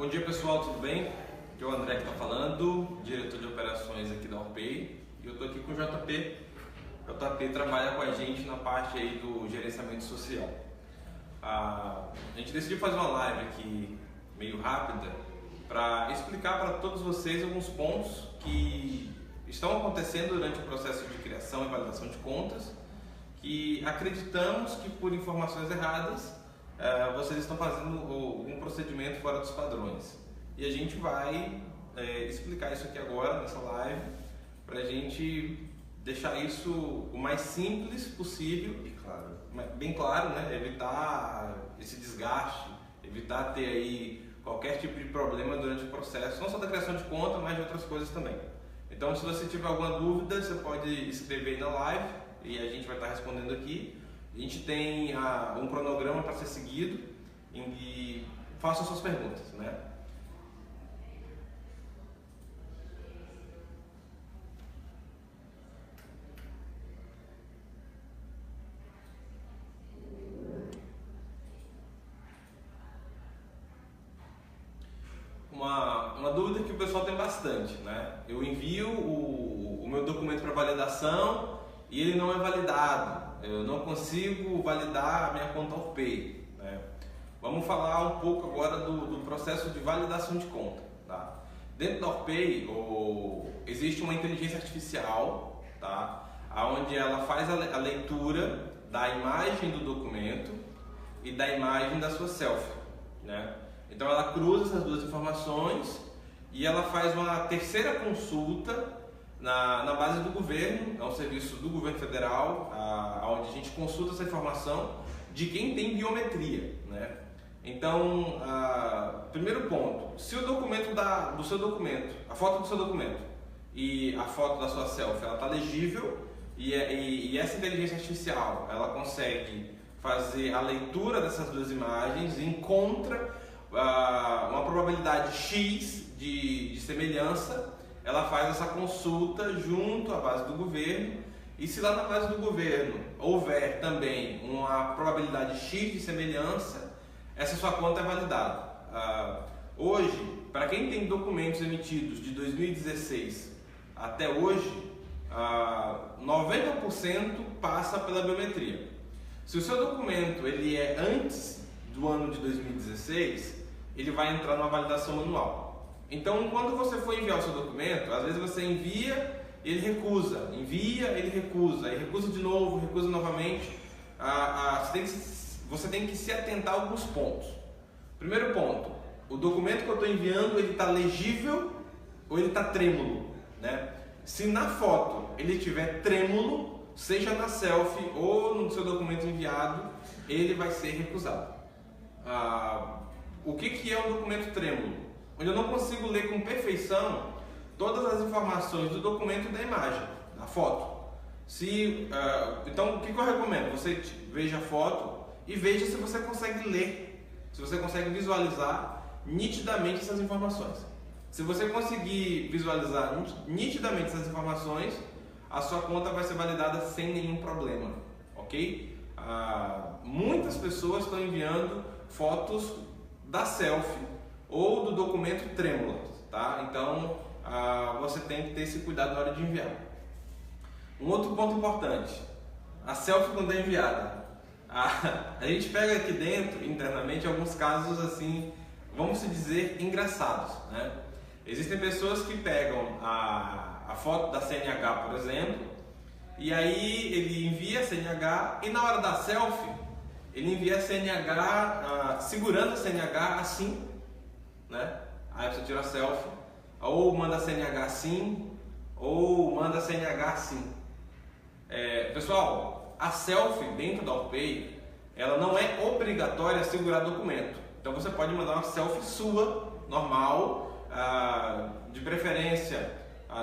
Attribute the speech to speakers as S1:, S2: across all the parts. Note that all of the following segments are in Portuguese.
S1: Bom dia pessoal, tudo bem? Aqui é o André que está falando, diretor de operações aqui da Orpay, e eu estou aqui com o JP. O JP trabalha com a gente na parte aí do gerenciamento social. A gente decidiu fazer uma live aqui meio rápida para explicar para todos vocês alguns pontos que estão acontecendo durante o processo de criação e validação de contas, que acreditamos que por informações erradas vocês estão fazendo um procedimento fora dos padrões. E a gente vai explicar isso aqui agora nessa live para a gente deixar isso o mais simples possível e claro, bem claro, né? Evitar esse desgaste, evitar ter aí qualquer tipo de problema durante o processo, não só da criação de conta, mas de outras coisas também. Então, se você tiver alguma dúvida, você pode escrever aí na live e a gente vai estar respondendo aqui. A gente tem um cronograma para ser seguido e façam suas perguntas, né? Uma dúvida que o pessoal tem bastante, né? Eu envio o meu documento para validação e ele não é validado. Eu não consigo validar a minha conta Orpay, né? Vamos falar um pouco agora do processo de validação de conta, tá? Dentro da Orpay existe uma inteligência artificial, tá? Onde ela faz a leitura da imagem do documento e da imagem da sua selfie, né? Então ela cruza essas duas informações e ela faz uma terceira consulta na base do governo. É um serviço do governo federal, onde a gente consulta essa informação de quem tem biometria, né? Então, primeiro ponto, se o documento do seu documento, a foto do seu documento e a foto da sua selfie, ela está legível e essa inteligência artificial, ela consegue fazer a leitura dessas duas imagens e encontra uma probabilidade X de semelhança, ela faz essa consulta junto à base do governo, e se lá na base do governo houver também uma probabilidade X de semelhança, essa sua conta é validada. Hoje, para quem tem documentos emitidos de 2016 até hoje, 90% passa pela biometria. Se o seu documento ele é antes do ano de 2016, ele vai entrar numa validação manual. Então, quando você for enviar o seu documento, às vezes você envia, ele recusa, envia, ele recusa, e recusa de novo, recusa novamente. Você tem que se atentar a alguns pontos. Primeiro ponto, o documento que eu estou enviando, ele está legível ou ele está trêmulo, né? Se na foto ele estiver trêmulo, seja na selfie ou no seu documento enviado, ele vai ser recusado. O que é um documento trêmulo? Onde eu não consigo ler com perfeição todas as informações do documento e da imagem, da foto. Então, o que eu recomendo? Você veja a foto e veja se você consegue ler, se você consegue visualizar nitidamente essas informações. Se você conseguir visualizar nitidamente essas informações, a sua conta vai ser validada sem nenhum problema, ok? Muitas pessoas estão enviando fotos da selfie ou do documento trêmulo, tá? Então você tem que ter esse cuidado na hora de enviar. Um outro ponto importante: a selfie quando é enviada, a gente pega aqui dentro internamente alguns casos assim, vamos dizer, engraçados, né? Existem pessoas que pegam a foto da CNH, por exemplo, e aí ele envia a CNH e na hora da selfie ele envia a CNH segurando a CNH assim, né? Aí você tira a selfie, ou manda a CNH assim, ou manda a CNH assim. Pessoal, a selfie dentro da Orpay, ela não é obrigatória segurar documento. Então você pode mandar uma selfie sua, normal, de preferência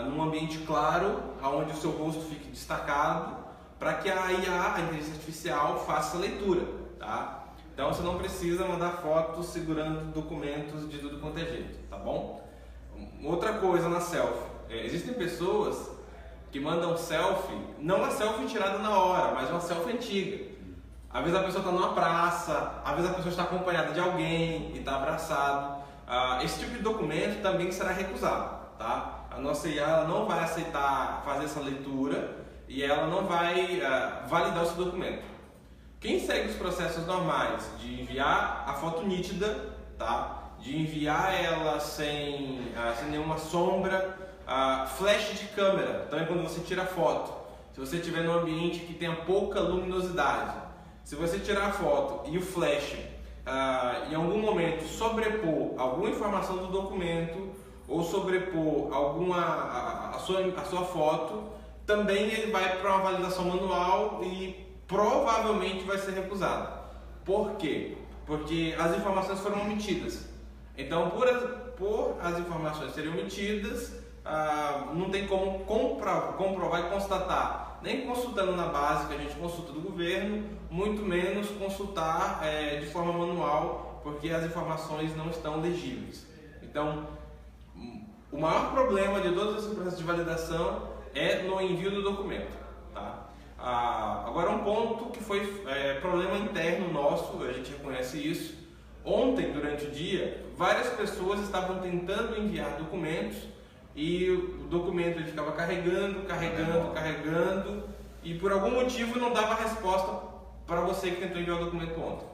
S1: num ambiente claro, onde o seu rosto fique destacado, para que a IA, a inteligência artificial, faça a leitura, tá? Então você não precisa mandar fotos segurando documentos de tudo quanto é jeito, tá bom? Outra coisa na selfie, existem pessoas que mandam selfie, não a selfie tirada na hora, mas uma selfie antiga. Às vezes a pessoa está numa praça, às vezes a pessoa está acompanhada de alguém e está abraçado. esse tipo de documento também será recusado, tá? A nossa IA ela não vai aceitar fazer essa leitura e ela não vai validar o seu documento. Quem segue os processos normais de enviar a foto nítida, tá? De enviar ela sem nenhuma sombra, flash de câmera, também quando você tira foto. Se você estiver num ambiente que tenha pouca luminosidade, se você tirar a foto e o flash em algum momento sobrepor alguma informação do documento ou sobrepor a sua foto, também ele vai para uma validação manual e provavelmente vai ser recusado. Por quê? Porque as informações foram omitidas. Então, por as informações serem omitidas, não tem como comprovar e constatar, nem consultando na base que a gente consulta do governo, muito menos consultar de forma manual, porque as informações não estão legíveis. Então, o maior problema de todos esses processos de validação é no envio do documento, tá? Agora, um ponto que foi problema interno nosso, a gente reconhece isso. Ontem, durante o dia, várias pessoas estavam tentando enviar documentos e o documento ele ficava carregando e por algum motivo não dava resposta para você que tentou enviar o documento ontem.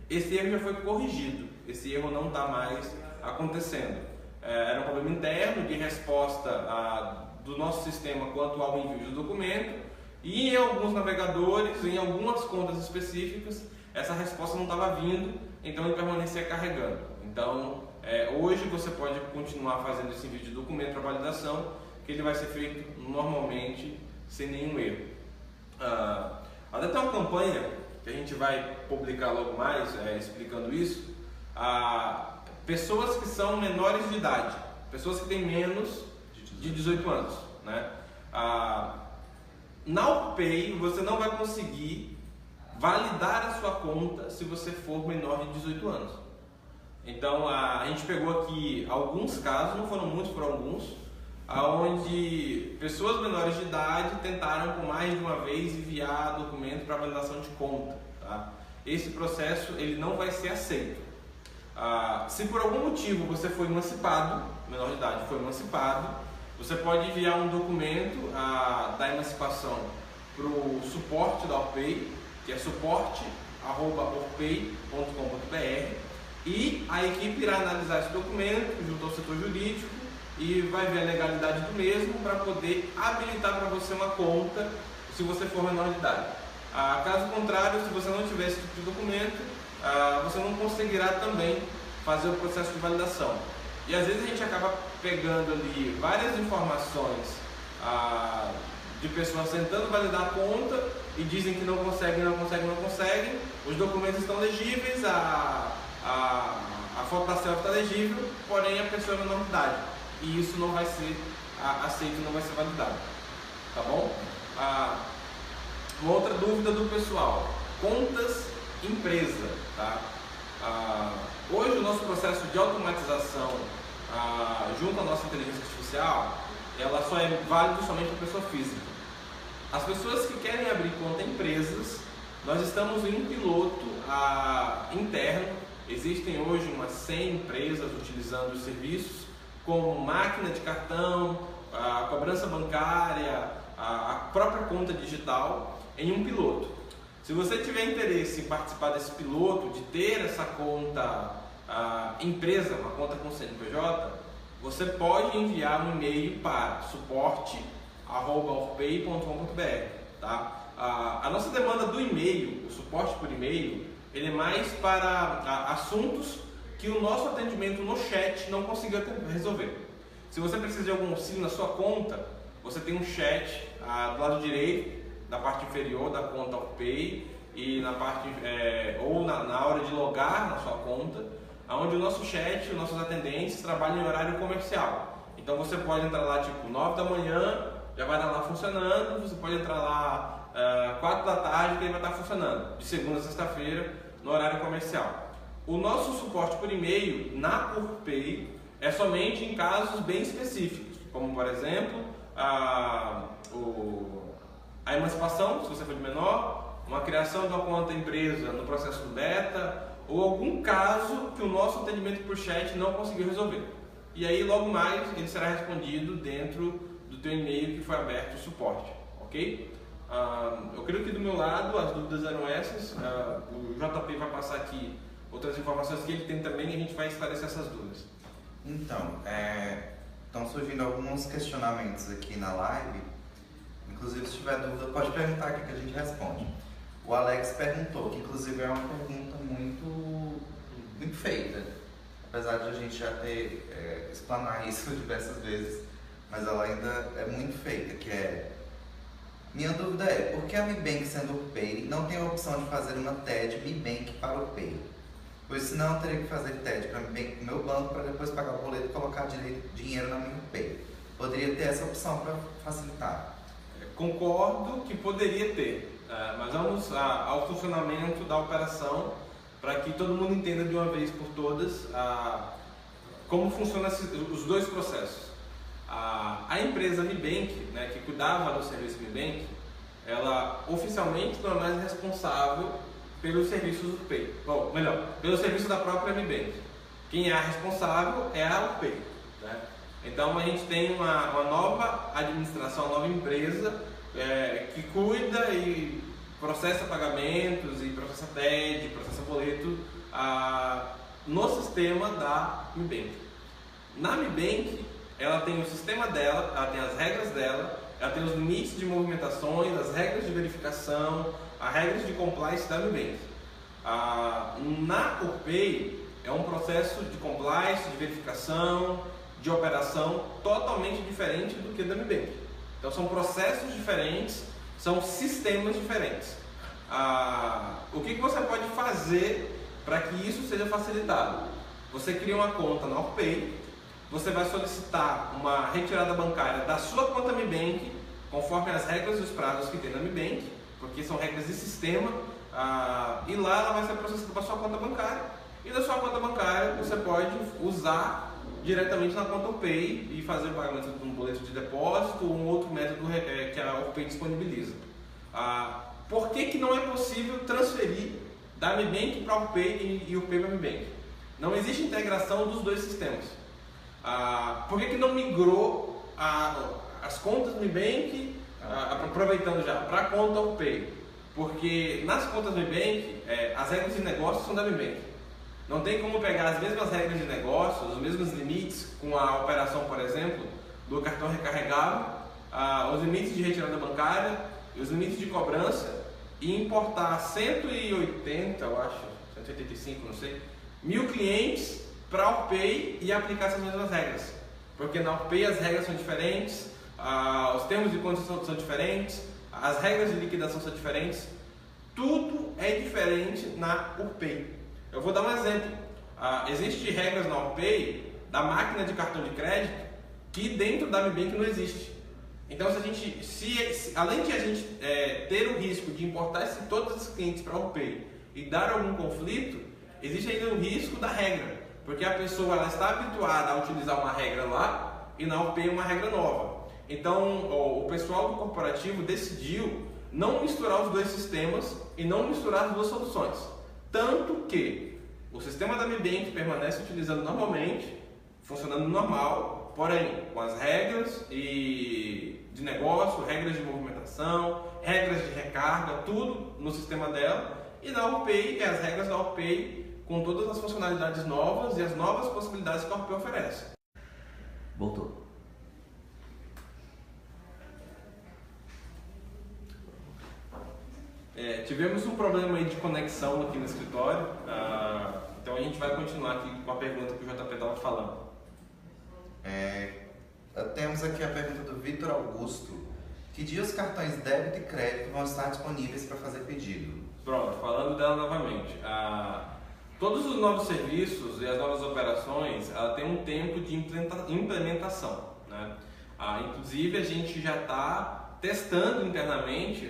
S1: Esse erro já foi corrigido, esse erro não está mais acontecendo. Era um problema interno de resposta do nosso sistema quanto ao envio do documento e em alguns navegadores, em algumas contas específicas, essa resposta não estava vindo, então ele permanecia carregando. Então, hoje você pode continuar fazendo esse envio de documento para validação, que ele vai ser feito normalmente, sem nenhum erro. Até tem uma campanha que a gente vai publicar logo mais, explicando isso, pessoas que são menores de idade, pessoas que têm menos de 18 anos, né? Na UPay você não vai conseguir validar a sua conta se você for menor de 18 anos. Então a gente pegou aqui alguns casos, não foram muitos, foram alguns, onde pessoas menores de idade tentaram por mais de uma vez enviar documento para validação de conta, tá? Esse processo ele não vai ser aceito. Se por algum motivo você foi emancipado, menor de idade foi emancipado, você pode enviar um documento da emancipação para o suporte da UPay, que é suporte@orpay.com.br, e a equipe irá analisar esse documento junto ao setor jurídico e vai ver a legalidade do mesmo para poder habilitar para você uma conta se você for menor de idade. Caso contrário, se você não tiver esse tipo de documento, você não conseguirá também fazer o processo de validação. E às vezes a gente acaba pegando ali várias informações de pessoas tentando validar a conta e dizem que não conseguem. Os documentos estão legíveis, a foto da selfie está legível, porém a pessoa é menor de idade. E isso não vai ser aceito, não vai ser validado. Tá bom? Uma outra dúvida do pessoal: contas empresa, tá? Hoje o nosso processo de automatização junto à nossa inteligência artificial, ela só é válido somente para pessoa física. As pessoas que querem abrir conta em empresas, nós estamos em um piloto interno. Existem hoje umas 100 empresas utilizando os serviços como máquina de cartão, a cobrança bancária, a própria conta digital em um piloto. Se você tiver interesse em participar desse piloto, de ter essa conta empresa, uma conta com CNPJ, você pode enviar um e-mail para suporte@orpay.com.br, tá? A nossa demanda do e-mail, o suporte por e-mail, ele é mais para assuntos que o nosso atendimento no chat não conseguiu resolver. Se você precisa de algum auxílio na sua conta, você tem um chat do lado direito, da parte inferior da conta OPay, e na parte na hora de logar na sua conta, onde o nosso chat, os nossos atendentes trabalham em horário comercial. Então você pode entrar lá tipo 9 da manhã, já vai estar lá funcionando. Você pode entrar lá 4 da tarde, que ele vai estar funcionando, de segunda a sexta-feira, no horário comercial. O nosso suporte por e-mail na OPay é somente em casos bem específicos, como por exemplo a emancipação, se você for de menor, uma criação de uma conta empresa no processo do beta, ou algum caso que o nosso atendimento por chat não conseguiu resolver. E aí logo mais ele será respondido dentro do teu e-mail que foi aberto o suporte, ok? Eu creio que do meu lado as dúvidas eram essas. O JP vai passar aqui outras informações que ele tem também e a gente vai esclarecer essas dúvidas.
S2: Então, estão surgindo alguns questionamentos aqui na live. Inclusive, se tiver dúvida, pode perguntar aqui que a gente responde. O Alex perguntou, que inclusive é uma pergunta muito feita, apesar de a gente já ter explanar isso diversas vezes, mas ela ainda é muito feita, que é: minha dúvida é, por que a Mi Bank, sendo o Pay, não tem a opção de fazer uma TED Mi Bank para o Pay? Pois senão eu teria que fazer TED para Mi Bank no meu banco para depois pagar o boleto e colocar dinheiro na minha Pay. Poderia ter essa opção para facilitar?
S1: Concordo que poderia ter, mas vamos ao funcionamento da operação para que todo mundo entenda de uma vez por todas como funcionam os dois processos. A empresa Mi Bank, né, que cuidava do serviço Mi Bank, ela oficialmente não é mais responsável pelos serviços do Pay. Bom, melhor, pelo serviço da própria Mi Bank. Quem é a responsável é a Pay, né? Então a gente tem uma nova administração, uma nova empresa que cuida e processa pagamentos e processa TED, processa boleto no sistema da Mi Bank. Na Mi Bank, ela tem o sistema dela, ela tem as regras dela, ela tem os limites de movimentações, as regras de verificação, as regras de compliance da Mi Bank. Na UPay é um processo de compliance, de verificação, de operação totalmente diferente do que da Mi Bank. Então são processos diferentes, são sistemas diferentes. O que você pode fazer para que isso seja facilitado? Você cria uma conta na UPay, você vai solicitar uma retirada bancária da sua conta Mi Bank, conforme as regras e os prazos que tem na Mi Bank, porque são regras de sistema, e lá ela vai ser processada para a sua conta bancária, e da sua conta bancária você pode usar diretamente na conta Pay e fazer o pagamento de um boleto de depósito ou um outro método que a Pay disponibiliza. Por que não é possível transferir da Mi Bank para o Pay e o Pay para a Mi Bank? Não existe integração dos dois sistemas. Por que não migrou as contas Mi Bank, aproveitando já, para a conta Pay? Porque nas contas Mi Bank, as regras de negócio são da Mi Bank. Não tem como pegar as mesmas regras de negócio, os mesmos limites com a operação, por exemplo, do cartão recarregável, os limites de retirada bancária e os limites de cobrança e importar 180, eu acho, 185, não sei, 1000 clientes para a Pay e aplicar essas mesmas regras. Porque na Pay as regras são diferentes, os termos de condição são diferentes, as regras de liquidação são diferentes, tudo é diferente na UPay. Eu vou dar um exemplo. Existem regras na UPay da máquina de cartão de crédito que dentro da Mi Bank não existe. Então, além de a gente ter o risco de importar todos esses clientes para a UPay e dar algum conflito, existe ainda o risco da regra, porque a pessoa ela está habituada a utilizar uma regra lá e na UPay uma regra nova. Então, o pessoal do corporativo decidiu não misturar os dois sistemas e não misturar as duas soluções. Tanto que o sistema da Mi Bank permanece utilizando normalmente, funcionando normal, porém com as regras de negócio, regras de movimentação, regras de recarga, tudo no sistema dela. E na UPay, as regras da UPay com todas as funcionalidades novas e as novas possibilidades que a UPay oferece.
S2: Voltou.
S1: Tivemos um problema aí de conexão aqui no escritório, então a gente vai continuar aqui com a pergunta que o JP estava falando.
S2: Temos aqui a pergunta do Vitor Augusto. Que dia os cartões débito e crédito vão estar disponíveis para fazer pedido?
S1: Pronto, falando dela novamente. Todos os novos serviços e as novas operações têm um tempo de implementação, né? Inclusive a gente já está testando internamente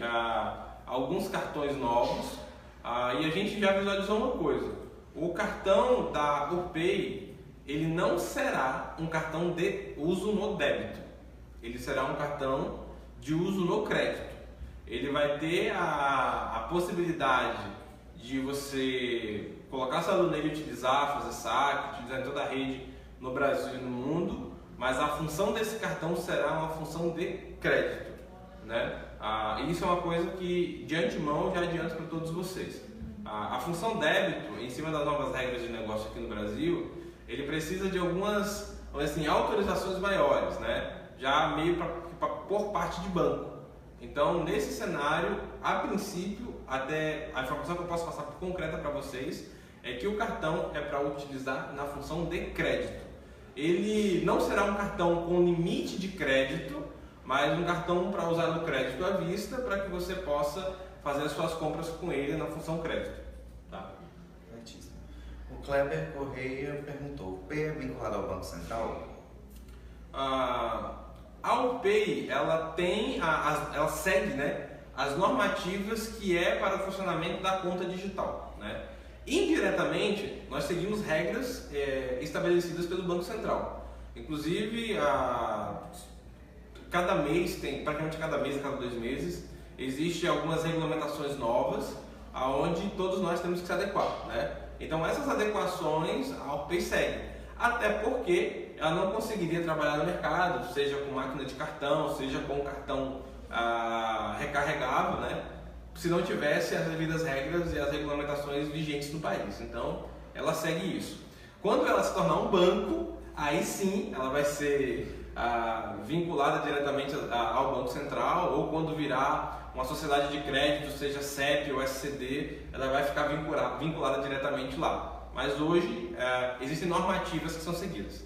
S1: alguns cartões novos e a gente já visualizou uma coisa: o cartão da UPay ele não será um cartão de uso no débito, ele será um cartão de uso no crédito. Ele vai ter a possibilidade de você colocar saldo nele, utilizar, fazer saque, utilizar em toda a rede no Brasil e no mundo, mas a função desse cartão será uma função de crédito, né? E isso é uma coisa que de antemão já adianto para todos vocês. A função débito, em cima das novas regras de negócio aqui no Brasil, ele precisa de algumas, assim, autorizações maiores, né? Já meio por parte de banco. Então, nesse cenário, a princípio, até a informação que eu posso passar por concreta para vocês é que o cartão é para utilizar na função de crédito. Ele não será um cartão com limite de crédito, mas um cartão para usar no crédito à vista, para que você possa fazer as suas compras com ele na função crédito. Tá?
S2: Certíssimo. O Kleber Correia perguntou: o Pay é vinculado ao Banco Central?
S1: A UPay, ela segue, né, as normativas que é para o funcionamento da conta digital, né? Indiretamente, nós seguimos regras estabelecidas pelo Banco Central. Inclusive, cada mês, praticamente cada mês, a cada 2 meses, existem algumas regulamentações novas, aonde todos nós temos que se adequar, né? Então, essas adequações a UPay segue. Até porque ela não conseguiria trabalhar no mercado, seja com máquina de cartão, seja com cartão recarregável, né? Se não tivesse as devidas regras e as regulamentações vigentes no país. Então, ela segue isso. Quando ela se tornar um banco, aí sim ela vai ser vinculada diretamente ao Banco Central, ou quando virar uma sociedade de crédito, seja CEP ou SCD, ela vai ficar vinculada diretamente lá. Mas hoje existem normativas que são seguidas.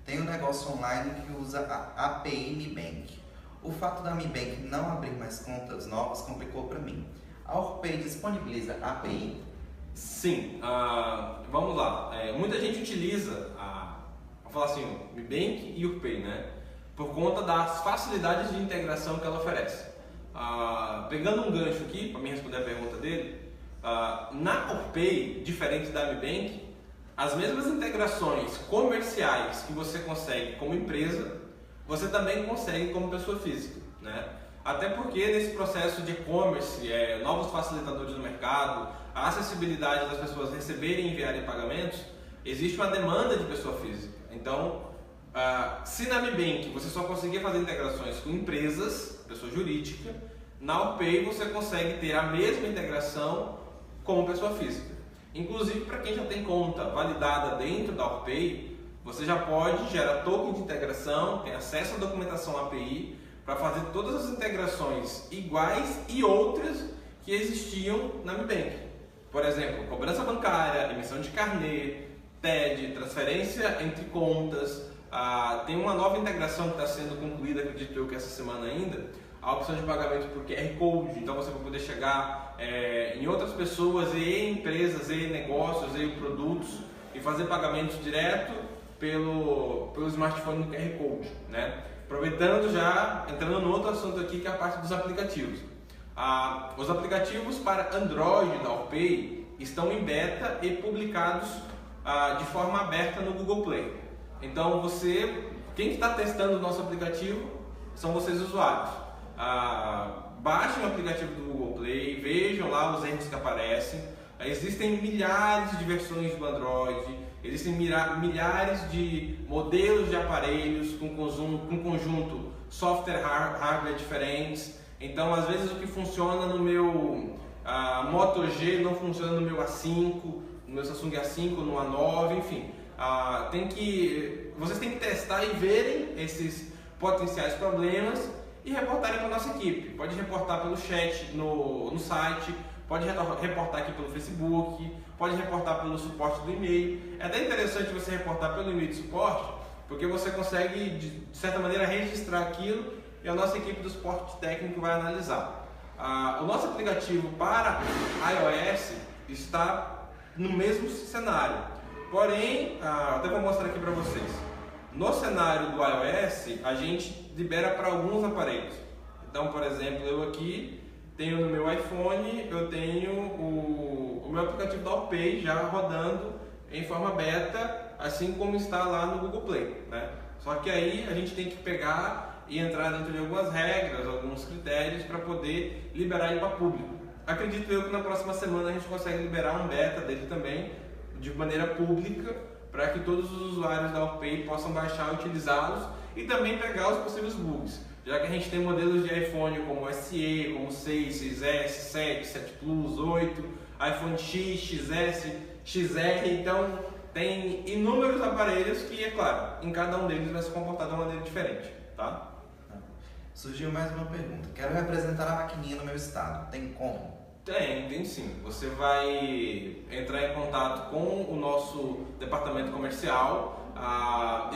S2: Tem um negócio online que usa a API Mi Bank. O fato da Mi Bank não abrir mais contas novas complicou para mim. A Orpay disponibiliza a API?
S1: Sim, vamos lá. Muita gente utiliza vamos falar assim, Mi Bank e Orpay, né? Por conta das facilidades de integração que ela oferece. Pegando um gancho aqui para me responder a pergunta dele, na Orpay, diferente da Mi Bank, as mesmas integrações comerciais que você consegue como empresa, você também consegue como pessoa física, né? Até porque nesse processo de e-commerce, novos facilitadores no mercado, a acessibilidade das pessoas receberem e enviarem pagamentos, existe uma demanda de pessoa física. Então, se na Mi Bank você só conseguia fazer integrações com empresas, pessoa jurídica, na Orpay você consegue ter a mesma integração como pessoa física. Inclusive, para quem já tem conta validada dentro da Orpay, você já pode gerar token de integração, tem acesso à documentação API para fazer todas as integrações iguais e outras que existiam na Mi Bank. Por exemplo, cobrança bancária, emissão de carnê, TED, transferência entre contas. Tem uma nova integração que está sendo concluída, acredito eu que essa semana ainda, a opção de pagamento por QR Code. Então você vai poder chegar em outras pessoas e empresas e negócios e produtos e fazer pagamentos direto pelo smartphone do QR Code, né? Aproveitando já, entrando no outro assunto aqui, que é a parte dos aplicativos. Os aplicativos para Android da Orpay estão em beta e publicados de forma aberta no Google Play. Então quem está testando o nosso aplicativo são vocês usuários. Baixem o aplicativo do Google Play, vejam lá os erros que aparecem. Existem milhares de versões do Android, existem milhares de modelos de aparelhos com conjunto software e hardware diferentes. Então, às vezes o que funciona no meu Moto G não funciona no meu A5, no meu Samsung A5, no A9, enfim. Vocês têm que testar e verem esses potenciais problemas e reportarem para a nossa equipe. Pode reportar pelo chat no site, pode reportar aqui pelo Facebook, pode reportar pelo suporte do e-mail. É até interessante você reportar pelo e-mail de suporte, porque você consegue, de certa maneira, registrar aquilo e a nossa equipe do suporte técnico vai analisar. O nosso aplicativo para iOS está no mesmo cenário, porém, até vou mostrar aqui para vocês. No cenário do iOS, a gente libera para alguns aparelhos. Então, por exemplo, eu aqui tenho no meu iPhone, eu tenho o meu aplicativo da Orpay já rodando em forma beta, assim como está lá no Google Play, né? Só que aí a gente tem que pegar e entrar dentro de algumas regras, alguns critérios para poder liberar ele para público. acredito eu que na próxima semana a gente consegue liberar um beta dele também, de maneira pública, para que todos os usuários da OurPay possam baixar e utilizá-los e também pegar os possíveis bugs. Já que a gente tem modelos de iPhone como o SE, como o 6, 6S, 7, 7 Plus, 8, iPhone X, XS, XR, então tem inúmeros aparelhos que, é claro, em cada um deles vai se comportar de uma maneira diferente, tá?
S2: Surgiu mais uma pergunta. Quero representar a maquininha no meu estado. Tem como?
S1: Tem sim. Você vai entrar em contato com o nosso departamento comercial.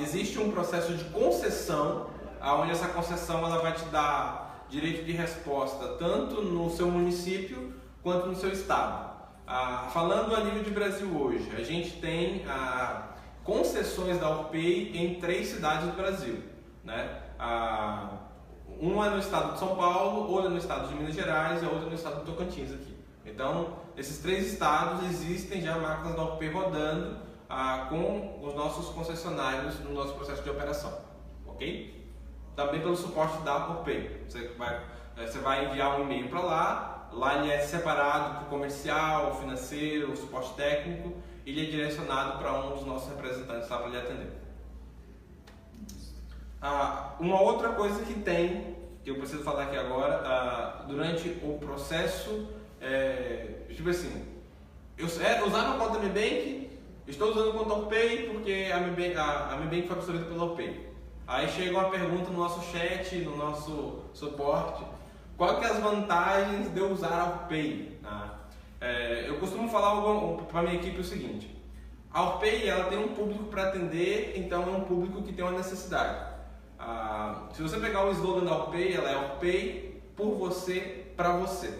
S1: Existe um processo de concessão, onde essa concessão ela vai te dar direito de resposta tanto no seu município quanto no seu estado. Falando a nível de Brasil hoje, a gente tem concessões da OurPay em 3 cidades do Brasil, né? Uma é no estado de São Paulo, outra no estado de Minas Gerais e a outra no estado de Tocantins aqui. Então, nesses 3 estados existem já máquinas da OurPay rodando com os nossos concessionários no nosso processo de operação, ok? Também pelo suporte da OurPay. Você vai enviar um e-mail para lá ele é separado para o comercial, financeiro, o suporte técnico, e ele é direcionado para um dos nossos representantes lá para lhe atender. Uma outra coisa que eu preciso falar aqui agora, durante o processo, tipo assim, eu usava a conta Mi Bank, estou usando a conta OurPay porque a Mi Bank foi absorvida pela OurPay. Aí chega uma pergunta no nosso chat, no nosso suporte, qual que é as vantagens de eu usar a OurPay? Eu costumo falar para a minha equipe o seguinte, a OurPay ela tem um público para atender, então é um público que tem uma necessidade. Se você pegar o slogan da OurPay, ela é OurPay por você, para você.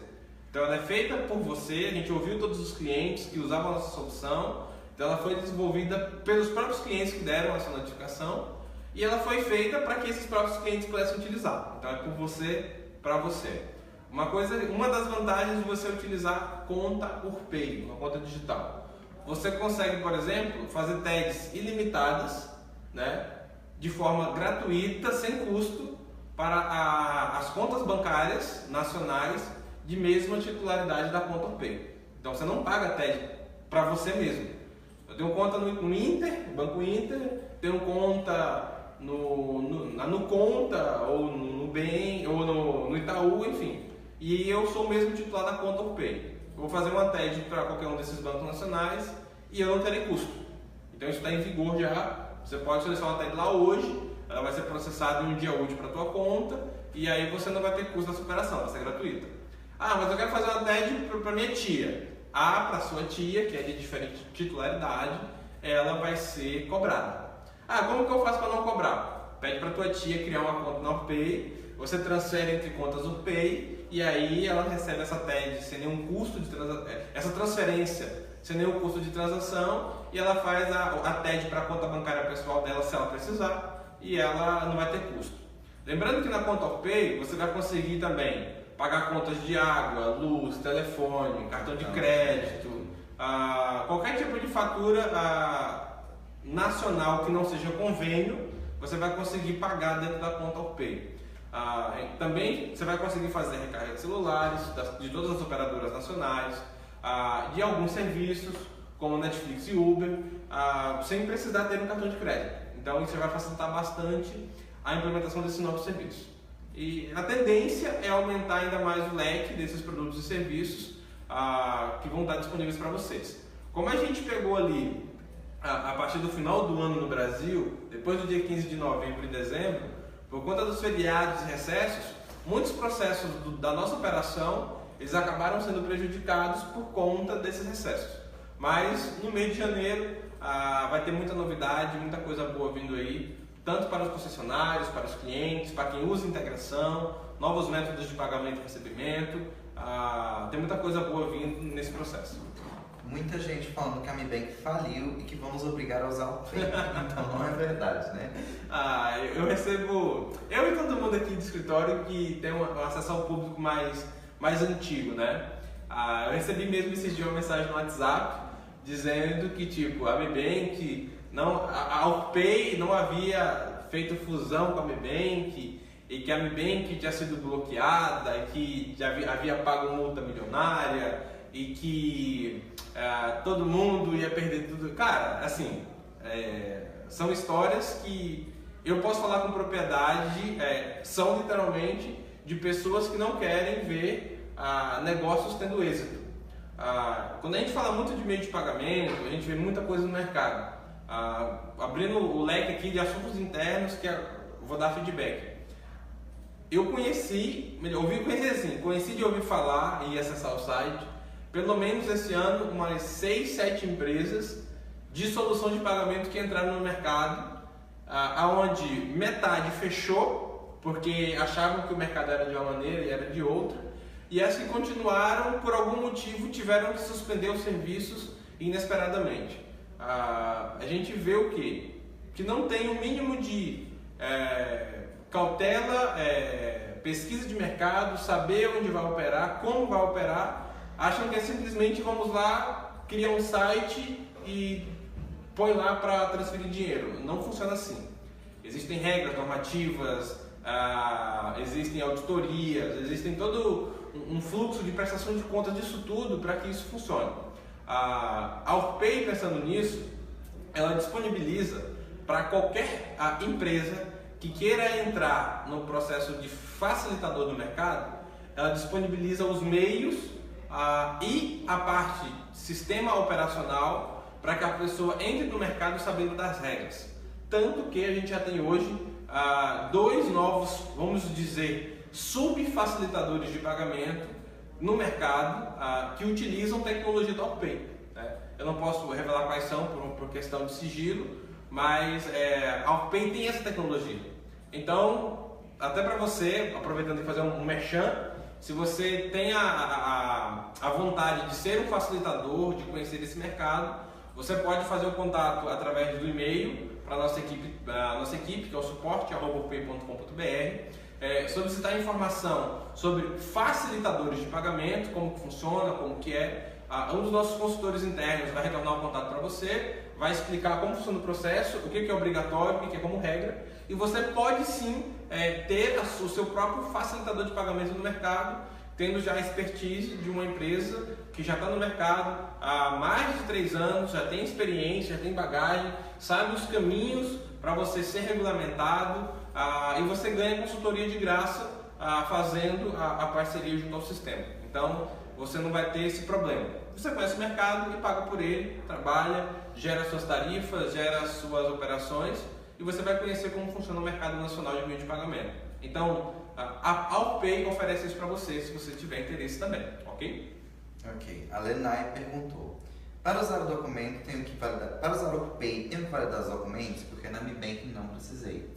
S1: Então ela é feita por você, a gente ouviu todos os clientes que usavam a nossa solução, então ela foi desenvolvida pelos próprios clientes que deram essa notificação e ela foi feita para que esses próprios clientes pudessem utilizar. Então é por você, para você. Uma das vantagens de você utilizar conta OurPay, uma conta digital. Você consegue, por exemplo, fazer tags ilimitadas, né? De forma gratuita, sem custo, para as contas bancárias nacionais de mesma titularidade da conta OurPay. Então você não paga tag para você mesmo. Eu tenho conta no Inter, Banco Inter, tenho conta no Conta, ou no Nubank, ou no Itaú, enfim. E eu sou mesmo titular da conta OurPay. Eu vou fazer uma TED para qualquer um desses bancos nacionais e eu não terei custo. Então isso está em vigor já. Você pode solicitar uma TED lá hoje, ela vai ser processada em um dia útil para a tua conta e aí você não vai ter custo nessa operação, vai ser gratuita. Mas eu quero fazer uma TED para minha tia. Para sua tia, que é de diferente titularidade, ela vai ser cobrada. Como que eu faço para não cobrar? Pede para tua tia criar uma conta na OurPay, você transfere entre contas OurPay e aí ela recebe essa TED sem nenhum custo de essa transferência sem nenhum custo de transação e ela faz a TED para a conta bancária pessoal dela se ela precisar e ela não vai ter custo. Lembrando que na conta OurPay você vai conseguir também pagar contas de água, luz, telefone, cartão de crédito, qualquer tipo de fatura nacional que não seja convênio, você vai conseguir pagar dentro da conta OurPay. Também você vai conseguir fazer recarga de celulares de todas as operadoras nacionais, de alguns serviços como Netflix e Uber, sem precisar ter um cartão de crédito. Então isso vai facilitar bastante a implementação desse novo serviço. E a tendência é aumentar ainda mais o leque desses produtos e serviços que vão estar disponíveis para vocês. Como a gente pegou ali a partir do final do ano no Brasil, depois do dia 15 de novembro e dezembro, por conta dos feriados e recessos, muitos processos da nossa operação eles acabaram sendo prejudicados por conta desses recessos. Mas no mês de janeiro vai ter muita novidade, muita coisa boa vindo aí, tanto para os concessionários, para os clientes, para quem usa integração, novos métodos de pagamento e recebimento, tem muita coisa boa vindo nesse processo.
S2: Muita gente falando que a Mi Bank faliu e que vamos obrigar a usar o Pay, então não é verdade, né?
S1: Eu recebo, eu e todo mundo aqui do escritório que tem um acesso ao público mais antigo, né? Eu recebi mesmo esses dias uma mensagem no WhatsApp dizendo que tipo, a Mi Bank, a OurPay não havia feito fusão com a Mi Bank e que a Mi Bank tinha sido bloqueada e que já havia pago multa milionária e que todo mundo ia perder tudo. Cara, assim, são histórias que eu posso falar com propriedade, são literalmente de pessoas que não querem ver negócios tendo êxito. Quando a gente fala muito de meio de pagamento, a gente vê muita coisa no mercado. Abrindo o leque aqui de assuntos internos, que eu vou dar feedback. Eu conheci de ouvir falar e acessar o site, pelo menos esse ano, umas 6, 7 empresas de solução de pagamento que entraram no mercado, aonde metade fechou, porque achavam que o mercado era de uma maneira e era de outra, e as que continuaram, por algum motivo, tiveram que suspender os serviços inesperadamente. A gente vê o quê? Que não tem o mínimo de cautela, pesquisa de mercado, saber onde vai operar, como vai operar, acham que é simplesmente vamos lá, cria um site e põe lá para transferir dinheiro. Não funciona assim. Existem regras normativas, existem auditorias, existem todo um fluxo de prestação de contas disso tudo para que isso funcione. A Alpay, pensando nisso, ela disponibiliza para qualquer empresa que queira entrar no processo de facilitador do mercado, ela disponibiliza os meios e a parte sistema operacional para que a pessoa entre no mercado sabendo das regras. Tanto que a gente já tem hoje 2 novos, vamos dizer, subfacilitadores de pagamento no mercado que utilizam tecnologia do Alpay, né? Eu não posso revelar quais são por questão de sigilo, mas a Alpay tem essa tecnologia. Então, até para você, aproveitando de fazer um merchan, se você tem a vontade de ser um facilitador, de conhecer esse mercado, você pode fazer o contato através do e-mail para a nossa equipe, que é o suporte@alpay.com.br, solicitar informação sobre facilitadores de pagamento, como que funciona, como que é. Um dos nossos consultores internos vai retornar o contato para você, vai explicar como funciona o processo, o que é obrigatório, o que é como regra, e você pode sim ter o seu próprio facilitador de pagamento no mercado, tendo já a expertise de uma empresa que já está no mercado há mais de 3 anos, já tem experiência, já tem bagagem, sabe os caminhos para você ser regulamentado, e você ganha consultoria de graça fazendo a parceria junto ao sistema. Então você não vai ter esse problema. Você conhece o mercado e paga por ele, trabalha, gera suas tarifas, gera suas operações e você vai conhecer como funciona o mercado nacional de meio de pagamento. Então a Alpay oferece isso para você, se você tiver interesse também, ok?
S2: Ok. A Lenai perguntou: para usar o documento tenho que validar, para usar o Alpay tenho que validar os documentos, porque na Mi Bank não precisei.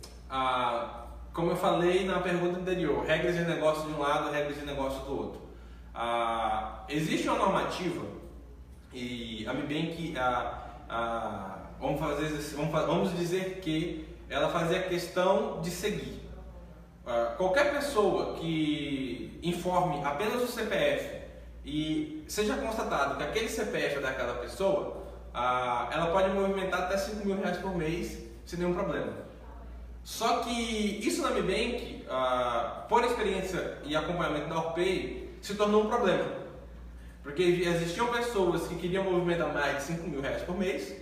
S1: Como eu falei na pergunta anterior, regras de negócio de um lado, regras de negócio do outro. Existe uma normativa e a Mi Bank, vamos dizer que ela fazia questão de seguir. Qualquer pessoa que informe apenas o CPF e seja constatado que aquele CPF é daquela pessoa, ela pode movimentar até R$5.000 por mês sem nenhum problema. Só que isso na Mi Bank, por experiência e acompanhamento da Alpay, se tornou um problema. Porque existiam pessoas que queriam movimentar mais de R$5.000 por mês,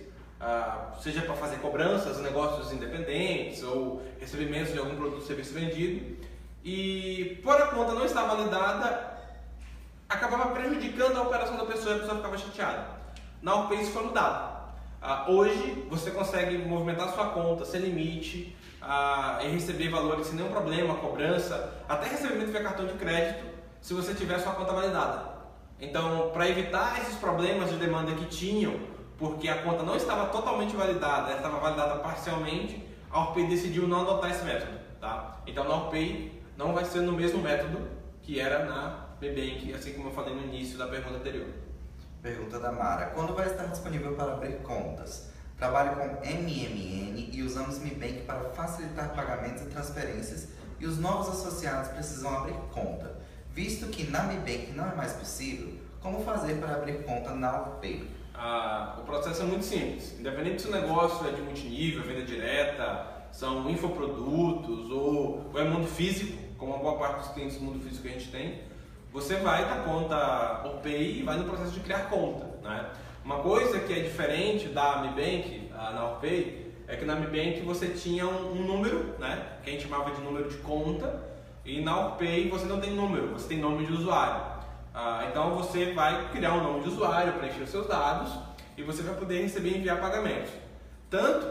S1: seja para fazer cobranças, negócios independentes ou recebimentos de algum produto ou serviço vendido, e por a conta não estar validada, acabava prejudicando a operação da pessoa e a pessoa ficava chateada. Na Alpay isso foi mudado. Hoje você consegue movimentar sua conta sem limite e receber valores sem nenhum problema, cobrança, até recebimento via cartão de crédito, se você tiver sua conta validada. Então, para evitar esses problemas de demanda que tinham, porque a conta não estava totalmente validada, ela estava validada parcialmente, a Alpay decidiu não adotar esse método, tá? Então, na Alpay não vai ser no mesmo método que era na Mi Bank, assim como eu falei no início da pergunta anterior.
S2: Pergunta da Mara: quando vai estar disponível para abrir contas? Trabalho com MMN e usamos Mi Bank para facilitar pagamentos e transferências, e os novos associados precisam abrir conta. Visto que na Mi Bank não é mais possível, como fazer para abrir conta na Alpay?
S1: O processo é muito simples. Independente se o negócio é de multinível, venda direta, são infoprodutos ou é mundo físico, como a boa parte dos clientes do mundo físico que a gente tem, você vai na conta OurPay e vai no processo de criar conta, né? Uma coisa que é diferente da AmiBank, na OurPay, é que na AmiBank você tinha um número, né? Que a gente chamava de número de conta, e na OurPay você não tem número, você tem nome de usuário. Então você vai criar um nome de usuário, preencher os seus dados e você vai poder receber e enviar pagamentos. Tanto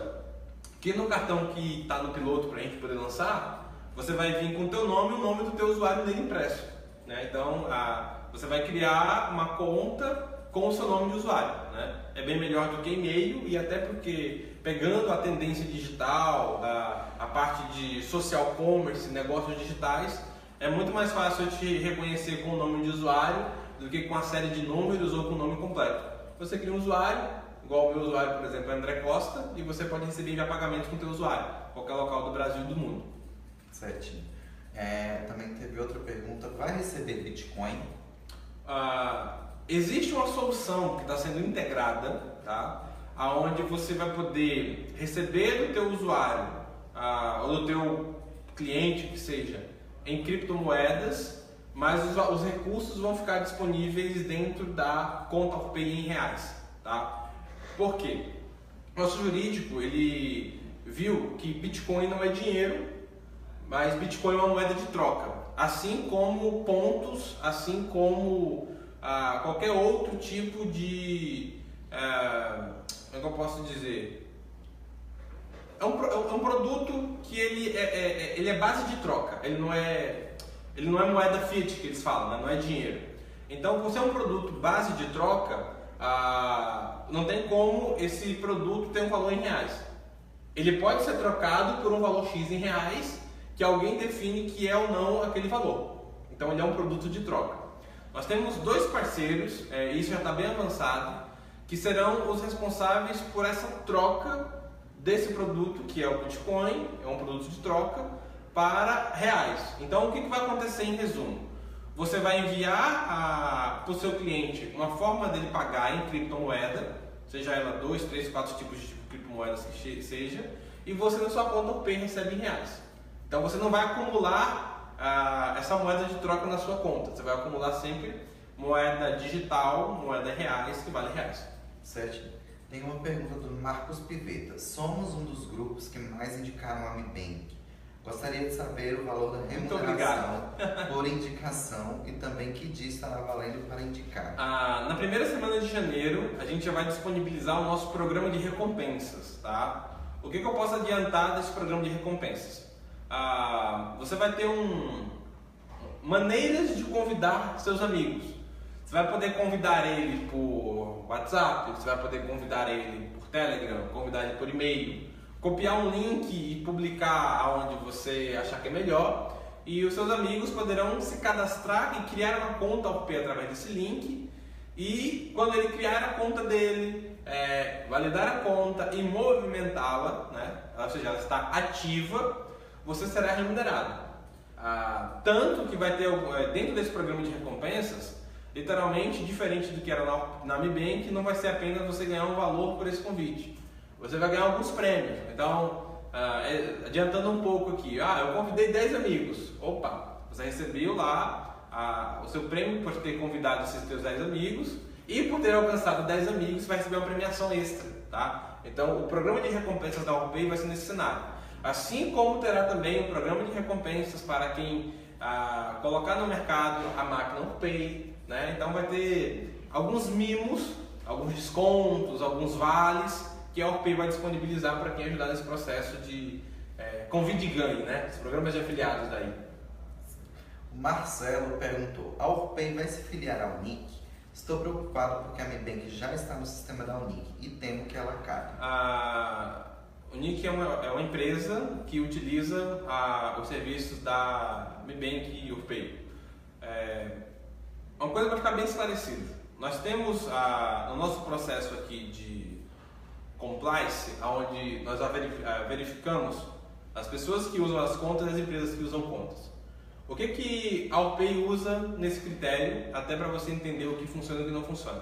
S1: que no cartão que está no piloto para a gente poder lançar, você vai vir com o teu nome e o nome do teu usuário dele impresso, né? Então você vai criar uma conta com o seu nome de usuário, né? É bem melhor do que e-mail, e até porque pegando a tendência digital, a parte de social commerce, negócios digitais, é muito mais fácil eu te reconhecer com o nome de usuário do que com a série de números ou com o nome completo. Você cria um usuário, igual o meu usuário, por exemplo, é André Costa, e você pode receber já pagamentos com o teu usuário, qualquer local do Brasil e do mundo.
S2: Certinho. Também teve outra pergunta, vai receber Bitcoin?
S1: Existe uma solução que está sendo integrada, tá? Onde você vai poder receber do teu usuário ou do teu cliente, que seja, em criptomoedas, mas os recursos vão ficar disponíveis dentro da conta OurPay em reais, tá? Por quê? Nosso jurídico, ele viu que Bitcoin não é dinheiro, mas Bitcoin é uma moeda de troca, assim como pontos, assim como qualquer outro tipo de, como é que eu posso dizer? É um produto que ele é base de troca, ele não é moeda fiat que eles falam, né? Não é dinheiro. Então, por ser um produto base de troca, não tem como esse produto ter um valor em reais. Ele pode ser trocado por um valor X em reais, que alguém define que é ou não aquele valor. Então, ele é um produto de troca. Nós temos 2 parceiros, isso já está bem avançado, que serão os responsáveis por essa troca desse produto, que é o Bitcoin, é um produto de troca, para reais. Então, o que vai acontecer em resumo? Você vai enviar para o seu cliente uma forma dele pagar em criptomoeda, seja ela 2, 3, 4 tipos de criptomoedas que seja, e você na sua conta OurPay recebe em reais. Então, você não vai acumular essa moeda de troca na sua conta, você vai acumular sempre moeda digital, moeda reais, que vale reais.
S2: Certo. Tem uma pergunta do Marcos Piveta. Somos um dos grupos que mais indicaram a AmiBank. Gostaria de saber o valor da remuneração por indicação e também que dia estará valendo para indicar.
S1: Na primeira semana de janeiro, a gente já vai disponibilizar o nosso programa de recompensas, tá? O que eu posso adiantar desse programa de recompensas? Você vai ter maneiras de convidar seus amigos. Você vai poder convidar ele por WhatsApp, você vai poder convidar ele por Telegram, convidar ele por e-mail, copiar um link e publicar aonde você achar que é melhor, e os seus amigos poderão se cadastrar e criar uma conta OurPay através desse link, e quando ele criar a conta dele, validar a conta e movimentá-la, né? Ou seja, ela está ativa, você será remunerado. Tanto que vai ter dentro desse programa de recompensas, literalmente, diferente do que era na AmiBank, não vai ser apenas você ganhar um valor por esse convite. Você vai ganhar alguns prêmios. Então, adiantando um pouco aqui, eu convidei 10 amigos. Opa, você recebeu lá o seu prêmio por ter convidado esses teus 10 amigos, e por ter alcançado 10 amigos, você vai receber uma premiação extra, tá? Então, o programa de recompensas da OurPay vai ser nesse cenário. Assim como terá também um programa de recompensas para quem colocar no mercado a máquina OurPay, né? Então vai ter alguns mimos, alguns descontos, alguns vales que a OurPay vai disponibilizar para quem ajudar nesse processo de convite e ganhe, né? Os programas de afiliados daí.
S2: O Marcelo perguntou, a OurPay vai se filiar ao NIC? Estou preocupado porque a AmiBank já está no sistema da Unic e temo que ela caia.
S1: A Unic é uma empresa que utiliza os serviços da AmiBank e OurPay. Uma coisa para ficar bem esclarecida. Nós temos no nosso processo aqui de compliance, onde nós verificamos as pessoas que usam as contas e as empresas que usam contas. O que a OurPay usa nesse critério, até para você entender o que funciona e o que não funciona?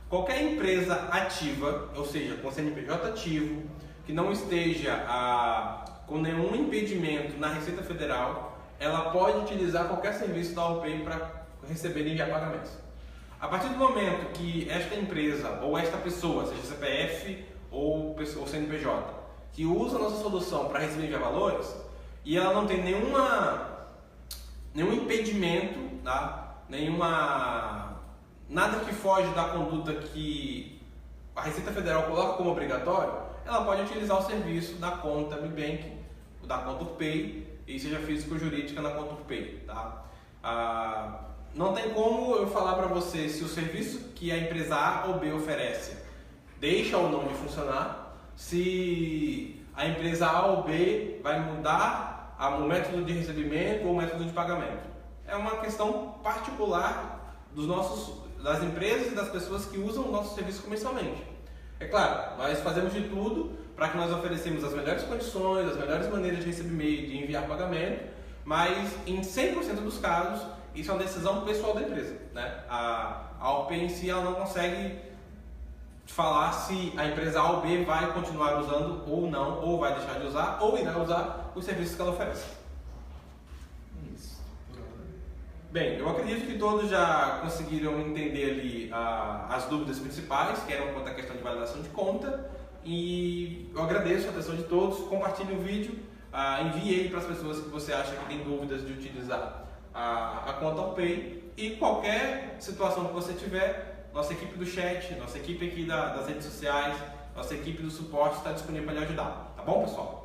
S1: Qualquer empresa ativa, ou seja, com CNPJ ativo, que não esteja com nenhum impedimento na Receita Federal, ela pode utilizar qualquer serviço da AllPay para receber e enviar pagamentos. A partir do momento que esta empresa ou esta pessoa, seja CPF ou CNPJ, que usa a nossa solução para receber e enviar valores, e ela não tem nenhum impedimento, tá? Nada que foge da conduta que a Receita Federal coloca como obrigatório, ela pode utilizar o serviço da conta Mi Banking, da conta UrPay, e seja física ou jurídica na conta UrPay, tá? Não tem como eu falar para você se o serviço que a empresa A ou B oferece deixa ou não de funcionar, se a empresa A ou B vai mudar o método de recebimento ou o método de pagamento. É uma questão particular das empresas e das pessoas que usam o nosso serviço comercialmente. É claro, nós fazemos de tudo para que nós oferecemos as melhores condições, as melhores maneiras de receber e de enviar pagamento, mas em 100% dos casos, isso é uma decisão pessoal da empresa, né? A AllPay em si, ela não consegue falar se a empresa A ou B vai continuar usando ou não, ou vai deixar de usar, ou irá usar os serviços que ela oferece.
S2: Isso.
S1: Bem, eu acredito que todos já conseguiram entender ali as dúvidas principais, que eram quanto à questão de validação de conta, e eu agradeço a atenção de todos. Compartilhe o vídeo, envie ele para as pessoas que você acha que tem dúvidas de utilizar a conta AllPay, e qualquer situação que você tiver, nossa equipe do chat, nossa equipe aqui das redes sociais, nossa equipe do suporte está disponível para lhe ajudar. Tá bom, pessoal?